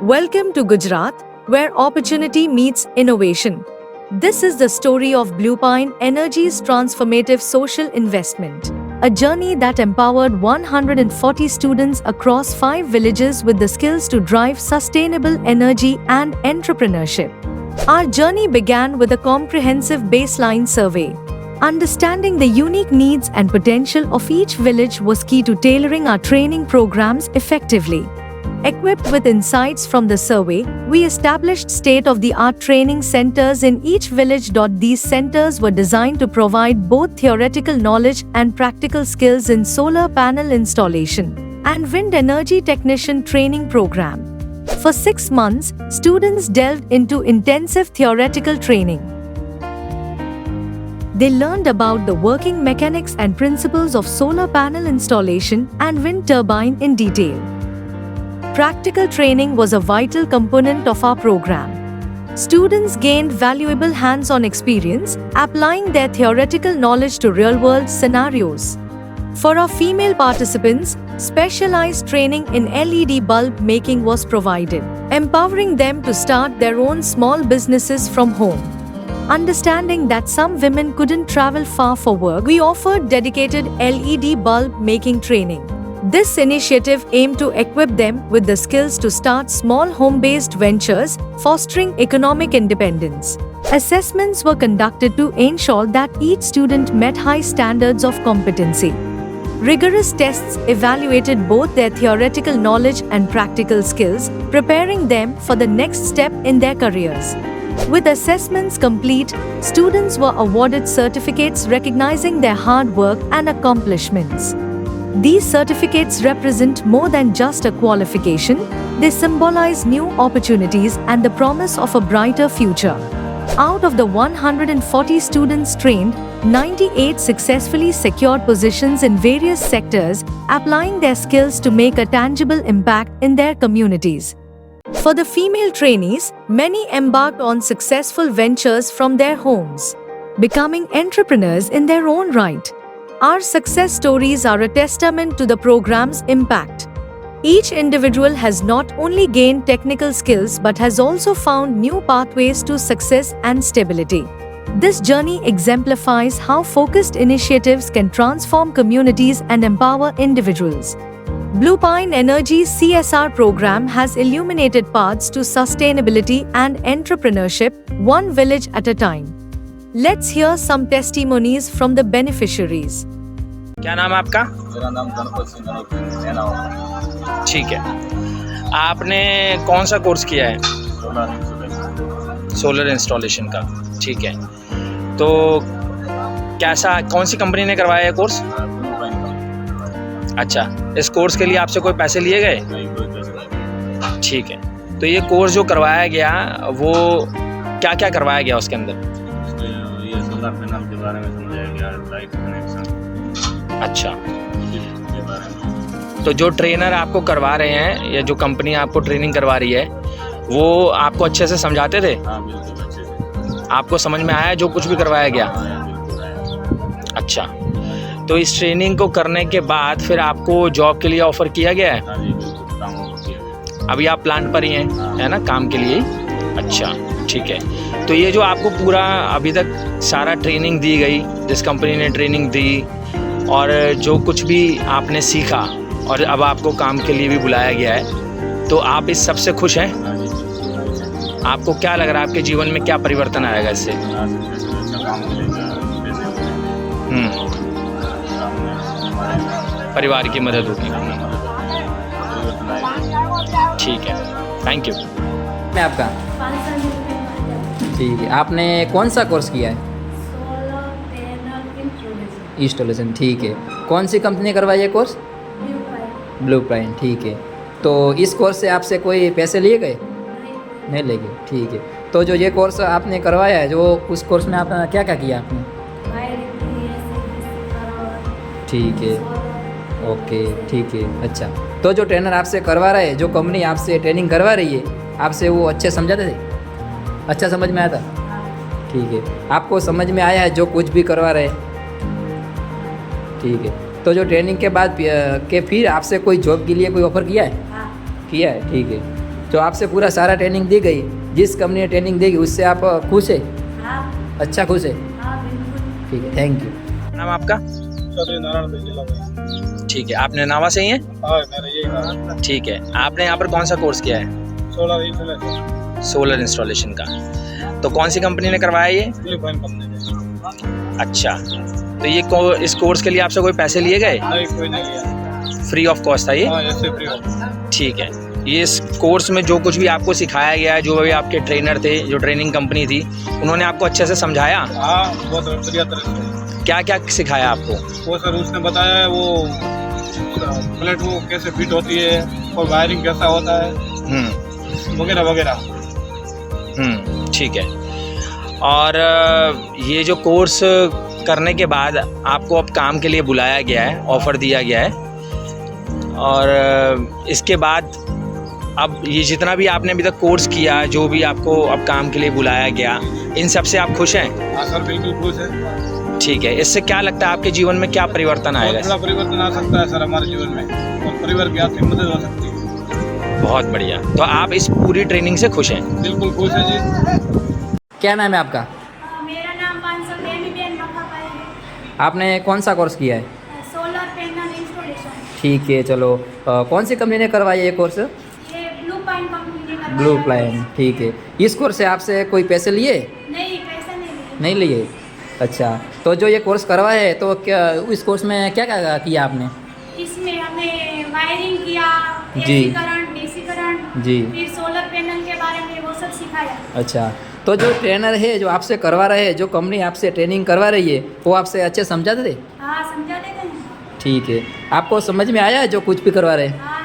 Welcome to Gujarat, where opportunity meets innovation. This is the story of Blue Pine Energy's transformative social investment, a journey that empowered 140 students across 5 villages with the skills to drive sustainable energy and entrepreneurship. Our journey began with a comprehensive baseline survey. Understanding the unique needs and potential of each village was key to tailoring our training programs effectively. Equipped with insights from the survey, we established state-of-the-art training centers in each village. These centers were designed to provide both theoretical knowledge and practical skills in solar panel installation and wind energy technician training program. For 6 months, students delved into intensive theoretical training. They learned about the working mechanics and principles of solar panel installation and wind turbine in detail. Practical training was a vital component of our program. Students gained valuable hands-on experience, applying their theoretical knowledge to real-world scenarios. For our female participants, specialized training in LED bulb making was provided, empowering them to start their own small businesses from home. Understanding that some women couldn't travel far for work, we offered dedicated LED bulb making training. This initiative aimed to equip them with the skills to start small home-based ventures, fostering economic independence. Assessments were conducted to ensure that each student met high standards of competency. Rigorous tests evaluated both their theoretical knowledge and practical skills, preparing them for the next step in their careers. With assessments complete, students were awarded certificates recognizing their hard work and accomplishments. These certificates represent more than just a qualification, they symbolize new opportunities and the promise of a brighter future. Out of the 140 students trained, 98 successfully secured positions in various sectors, applying their skills to make a tangible impact in their communities. For the female trainees, many embarked on successful ventures from their homes, becoming entrepreneurs in their own right. Our success stories are a testament to the program's impact. Each individual has not only gained technical skills but has also found new pathways to success and stability. This journey exemplifies how focused initiatives can transform communities and empower individuals. Blue Pine Energy's CSR program has illuminated paths to sustainability and entrepreneurship, one village at a time. Let's hear some testimonies from the beneficiaries. क्या नाम है आपका? मेरा नाम गणपत सिंह है। ठीक है, आपने कौन सा कोर्स किया है? सोलर इंस्टॉलेशन का। ठीक है, तो कैसा, कौन सी कंपनी ने करवाया है कोर्स? अच्छा, इस कोर्स के लिए आपसे कोई पैसे लिए गए? ठीक है, तो ये कोर्स जो करवाया गया वो क्या क्या करवाया गया उसके अंदर? ये सोलर पैनल के बारे में समझाया गया, लाइट कनेक्शन। अच्छा, तो जो ट्रेनर आपको करवा रहे हैं या जो कंपनी आपको ट्रेनिंग करवा रही है वो आपको अच्छे से समझाते थे? हाँ, बिल्कुल अच्छे से। आपको समझ में आया जो कुछ भी करवाया गया? अच्छा, तो इस ट्रेनिंग को करने के बाद फिर आपको जॉब के लिए ऑफ़र किया गया है? हाँ जी, बिल्कुल काम हो गया। अभी आप प्लांट पर ही हैं, है ना, काम के लिए? अच्छा, ठीक है। तो ये जो आपको पूरा अभी तक सारा ट्रेनिंग दी गई, जिस कंपनी ने ट्रेनिंग दी और जो कुछ भी आपने सीखा और अब आपको काम के लिए भी बुलाया गया है, तो आप इस सबसे खुश हैं? हाँ जी। आपको क्या लग रहा है आपके जीवन में क्या परिवर्तन आएगा इससे? अच्छा काम मिलेगा, परिवार की मदद होगी। ठीक है, थैंक यू। मैं आपका ठीक है, आपने कौन सा कोर्स किया है? इंस्टॉलेशन। ठीक है, कौन सी कंपनी ने करवाया ये कोर्स? Blue pine. ठीक है, तो इस कोर्स से आपसे कोई पैसे लिए गए? नहीं ले गए। ठीक है, तो जो ये कोर्स आपने करवाया है, जो उस कोर्स में आपने क्या क्या किया आपने? ठीक है, ओके, ठीक है। अच्छा, तो जो ट्रेनर आपसे करवा रहा है, जो कंपनी आपसे ट्रेनिंग करवा रही है, आपसे वो अच्छे समझाते थे? अच्छा समझ में आया था? ठीक है, आपको समझ में आया है जो कुछ भी करवा रहे हैं? ठीक है, तो जो ट्रेनिंग के बाद के फिर आपसे कोई जॉब के लिए कोई ऑफ़र किया है? किया है। ठीक है, जो आपसे पूरा सारा ट्रेनिंग दी गई, जिस कंपनी ने ट्रेनिंग दी गई उससे आप खुश है? हाँ अच्छा खुश है? हाँ बिल्कुल। ठीक है, थैंक यू। नाम आपका? चौधरी नारायण भाई जिला में। ठीक है, आपने नावा से ही है? हाँ मेरा यही नाम ठीक है, आपने यहाँ पर कौन सा कोर्स किया है? 16 इंस्टॉलेशन सोलर इंस्टॉलेशन का। तो कौन सी कंपनी ने करवाया ये? फिलिपाइन कंपनी ने। अच्छा, तो ये इस कोर्स के लिए आपसे कोई पैसे लिए गए? नहीं कोई नहीं लिया। फ्री ऑफ कॉस्ट था ये? हाँ ऐसे फ्री ऑफ। ठीक है, ये इस कोर्स में जो कुछ भी आपको सिखाया गया है, जो भी आपके ट्रेनर थे, जो ट्रेनिंग कंपनी थी, उन्होंने आपको अच्छे से समझाया? हाँ बहुत बढ़िया तरह से। क्या क्या सिखाया आपको? वो सर उसने बताया है वो प्लेट वो कैसे फिट होती है और वायरिंग कैसा होता है वगैरह वगैरह। ठीक है। और ये जो कोर्स करने के बाद आपको अब काम के लिए बुलाया गया है, ऑफ़र दिया गया है, और इसके बाद अब ये जितना भी आपने अभी तक कोर्स किया, जो भी आपको अब काम के लिए बुलाया गया, इन सब से आप खुश हैं? हाँ सर बिल्कुल खुश है। ठीक है, इससे क्या लगता है आपके जीवन में क्या परिवर्तन आएगा? बहुत बड़ा परिवर्तन आ सकता है सर हमारे जीवन में, और परिवार की आर्थिक मदद हो सकती है। बहुत बढ़िया। तो आप इस पूरी ट्रेनिंग से खुश हैं? बिल्कुल खुश है जी। क्या नाम है आपका? मेरा नाम मानसा बेन मखापाई है। आपने कौन सा कोर्स किया है? Solar panel installation. ठीक है, चलो कौन सी कंपनी ने करवाया ये कोर्स? ये ब्लू पाइन कंपनी ने करवाया। Blue plan. ठीक है, इस कोर्स से आपसे कोई पैसे लिए? नहीं पैसा नहीं लिया। नहीं लिए। अच्छा, तो जो ये कोर्स करवाया है तो क्या इस कोर्स में क्या क्या किया आपने? इसमें हमने वायरिंग किया, जी। एसी करंट, डीसी करंट, जी। फिर सोलर पैनल के बारे में वो सब सिखाया। अच्छा, तो जो ट्रेनर है जो आपसे करवा रहे हैं, जो कंपनी आपसे ट्रेनिंग करवा रही है, वो आपसे अच्छे समझाते थे? हाँ समझा देते हैं। ठीक है, आपको समझ में आया है जो कुछ भी करवा रहे हैं? हाँ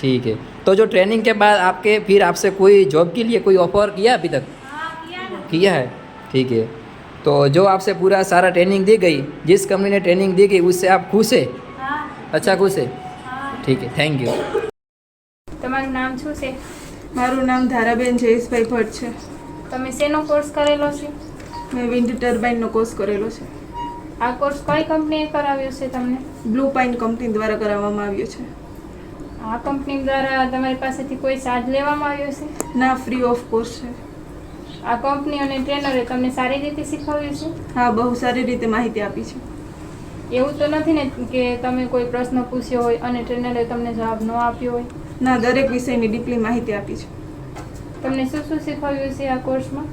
ठीक है, तो जो ट्रेनिंग के बाद आपके फिर आपसे कोई जॉब के लिए कोई ऑफर किया अभी तक? हाँ किया ना। किया है। ठीक है, तो जो आपसे पूरा सारा ट्रेनिंग दी गई, जिस कंपनी ने ट्रेनिंग दी गई उससे आप खुश है? हाँ अच्छा खुश है? हाँ। ठीक है, થેન્ક યુ। તમારું નામ શું છે? મારું નામ ધારાબેન જયેશભાઈ ભટ્ટ છે. તમે શેનો કોર્સ કરેલો છે? મેં વિન્ડ ટર્બાઇનનો કોર્સ કરેલો છે. આ કોર્સ કઈ કંપનીએ કરાવ્યો છે તમને? બ્લુ પાઇન કંપની દ્વારા કરાવવામાં આવ્યો છે. આ કંપની દ્વારા તમારી પાસેથી કોઈ ચાર્જ લેવામાં આવ્યો છે? ના, ફ્રી ઓફ કોર્સ છે. આ કંપની અને ટ્રેનરે તમને સારી રીતે શીખવ્યું છે? હા, બહુ સારી રીતે માહિતી આપી છે. એવું તો નથી ને કે તમે કોઈ પ્રશ્ન પૂછ્યો હોય અને ટ્રેનરે તમને જવાબ ન આપ્યો હોય? ના, દરેક વિષયની ડીપલી માહિતી આપી છે. તમને શું શું શીખવ્યું છે આ કોર્સમાં?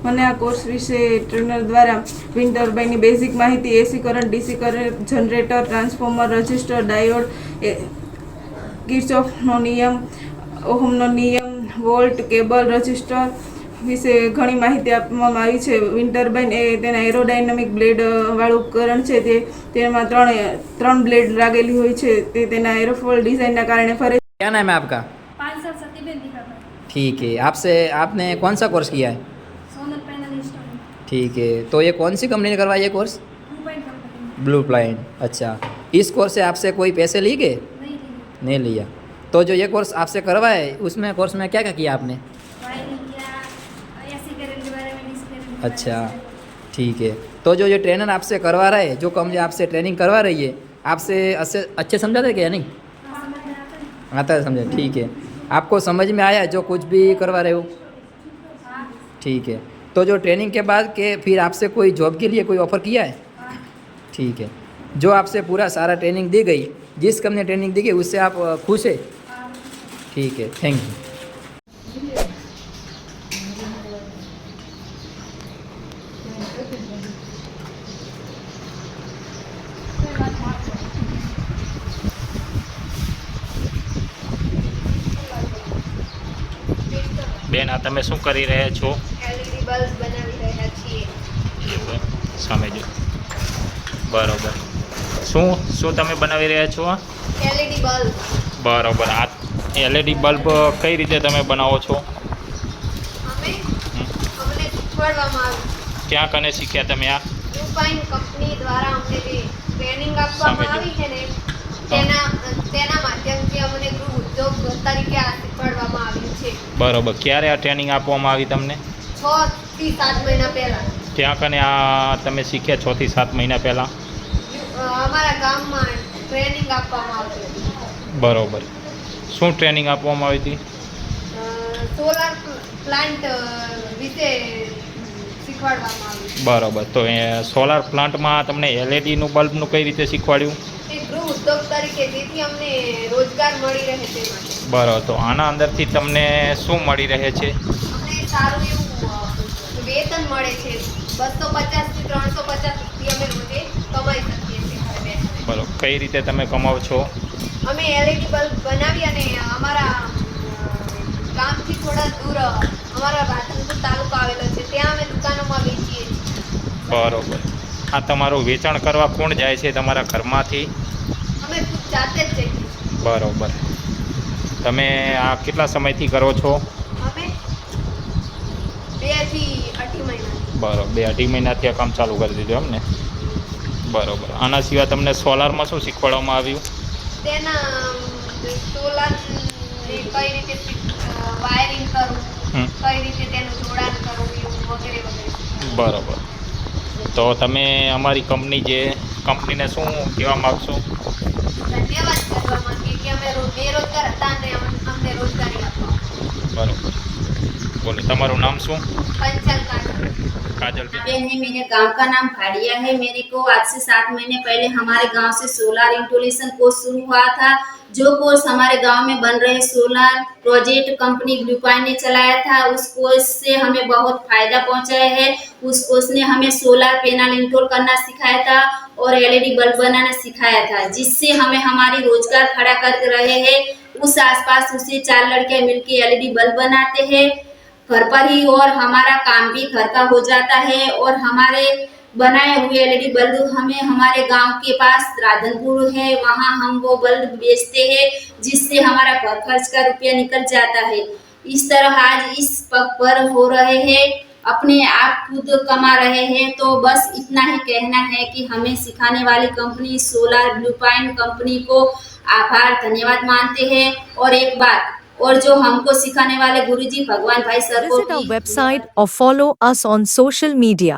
મને આ કોર્સ વિશે ટ્રેનર દ્વારા વિન્ડ ટર્બાઇનની બેઝિક માહિતી, AC current, DC current, generator, transformer, register, diode, કિર્ચોફનો નિયમ, ઓહમનો નિયમ, વોલ્ટ, કેબલ, રજિસ્ટર વિશે ઘણી માહિતી આપવામાં આવી છે. વિન્ડ ટર્બાઇન એ તેના એરોડાયનામિક બ્લેડ વાળું ઉપકરણ છે. તેમાં ત્રણ બ્લેડ લાગેલી હોય છે. તે તેના એરોફોલ ડિઝાઇનના કારણે ફરે. क्या नाम है आपका? 5 साल सतीबेन दिखाकर ठीक है, आपने कौन सा कोर्स किया है? सोलर पैनल इंस्टॉलेशन ठीक है, तो ये कौन सी कंपनी ने करवाया ये course? Blue pine company blue plan. अच्छा, इस कोर्स से आपसे कोई पैसे लिए गए? नहीं ली। नहीं लिया। तो जो ये कोर्स आपसे करवाया है उसमें कोर्स में क्या क्या किया आपने? वायरिंग किया, एसी करंट के बारे में, डीसी करंट के बारे में अच्छा, सिखाया। ठीक है, तो जो ये ट्रेनर आपसे करवा रहा है, जो कंपनी आपसे ट्रेनिंग करवा रही है, आपसे अच्छे समझाते क्या नहीं? हाँ, समझ में आता है। आता है समझे? ठीक है, आपको समझ में आया जो कुछ भी करवा रहे हो? हाँ ठीक है, तो जो ट्रेनिंग के बाद के फिर आपसे कोई जॉब के लिए कोई ऑफ़र किया है? हाँ ठीक है, जो आपसे पूरा सारा ट्रेनिंग दी गई, जिस कंपनी ने ट्रेनिंग दी गई उससे आप खुश है? हाँ। ठीक है, थैंक यू। બેન આ તમે શું કરી રહ્યા છો? એલઈડી બલ્બ બનાવી રહ્યા છીએ. એવું એમ? સામે જો બરોબર. શું શું તમે બનાવી રહ્યા છો? એલઈડી બલ્બ બરોબર. આ એલઈડી બલ્બ કઈ રીતે તમે બનાવો છો? અમને શીખવાડવામાં આવ્યું. ક્યાં કને શીખ્યા તમે આ? બ્લુ પાઇન કંપની દ્વારા અમને જે ટ્રેનિંગ આપવામાં સમજ્યો. આવી છે ને તેના માધ્યમથી અમને ગૃહ ઉદ્યોગ તરીકે આ શીખવાડવામાં આવ્યું છે. બરોબર. ક્યારે આ ટ્રેનિંગ આપવામાં આવી તમને? 6 થી 7 મહિના પહેલાં ક્યાં કને આ તમે શીખ્યા 6 થી 7 મહિના પહેલાં? અમારા ગામમાં ટ્રેનિંગ આપવામાં આવતી હતી. બરોબર. શું ટ્રેનિંગ આપવામાં આવી હતી? સોલાર પ્લાન્ટ વિશે શીખવાડવામાં આવ્યું. બરાબર. તો એ સોલાર પ્લાન્ટમાં તમને એલઈડીનું બલ્બનું કઈ રીતે શીખવાડ્યું? એ ગૃહ ઉદ્યોગ તરીકે જેથી અમને રોજગાર મળી રહે તે માટે. બરાબર. તો આના અંદરથી તમને શું મળી રહે છે? અમને સારું એવું વેતન મળે છે. 250 થી 350 રૂપિયા અમે રોજે કમાઈ શકીએ છીએ ઘરે બેઠા. બરાબર. કઈ રીતે તમે કમાવો છો? અમે એલઈડી બલ્બ બનાવી અને અમારા ગામથી થોડા દૂર અમારા રાધનપુર તાલુકો આવેલો છે ત્યાં અમે દુકાનોમાં વેચીએ છીએ. બરાબર. આ તમારું વેચાણ કરવા કોણ જાય છે તમારા ઘરમાંથી? અમે ખુદ જાતે જ જઈએ છીએ. બરાબર. તમે આ કેટલા સમયથી કરો છો? અમે 2 થી 2.5 મહિના. બરાબર. 2-2.5 મહિનાથી આ કામ ચાલુ કરી દીધું એમ ને? બરાબર. આના સિવાય તમને સોલારમાં શું શીખવાડવામાં આવ્યું? તેના સોલાર કઈ રીતે વાયરિંગ કરવું, કઈ રીતે તેનું જોડાણ કરવું એવું વગેરે વગેરે. બરાબર. તો તમે અમારી કંપનીને શું કહેવા માગશો? ધન્યવાદ કરવા માંગીએ કે અમે બેરોજગાર હતા અને અમને રોજગારી આપવા. બરાબર. બોલો, તમારું નામ શું? पंचल काजल. काजल है मेरे गांव का नाम भाड़िया है। मेरे को आज से 7 महीने पहले हमारे गांव से सोलार इंस्टॉलेशन कोर्स शुरू हुआ था। जो कोर्स हमारे गांव में बन रहे सोलार प्रोजेक्ट कंपनी ग्लूपाइन ने चलाया था, उस कोर्स से हमें बहुत फायदा पहुंचा है। उस कोर्स ने हमें सोलार पैनल इंस्टॉल करना सिखाया था और एलईडी बल्ब बनाना सिखाया था, जिससे हमें हमारी रोजगार खड़ा कर रहे हैं। उस आसपास उसे 4 लड़के मिलकर एलईडी बल्ब बनाते हैं घर पर ही, और हमारा काम भी घर का हो जाता है। और हमारे बनाए हुए एलईडी बल्ब हमें हमारे गांव के पास राधनपुर है, वहां हम वो बल्ब बेचते हैं, जिससे हमारा घर खर्च का रुपया निकल जाता है। इस तरह आज इस पग पर हो रहे हैं, अपने आप खुद कमा रहे हैं। तो बस इतना ही कहना है कि हमें सिखाने वाली कंपनी सोलार ग्लूपाइन कंपनी को आभार धन्यवाद मानते हैं। और एक बात और, जो हमको सिखाने वाले गुरुजी भगवान भाई सर को Visit our website or follow us on social media.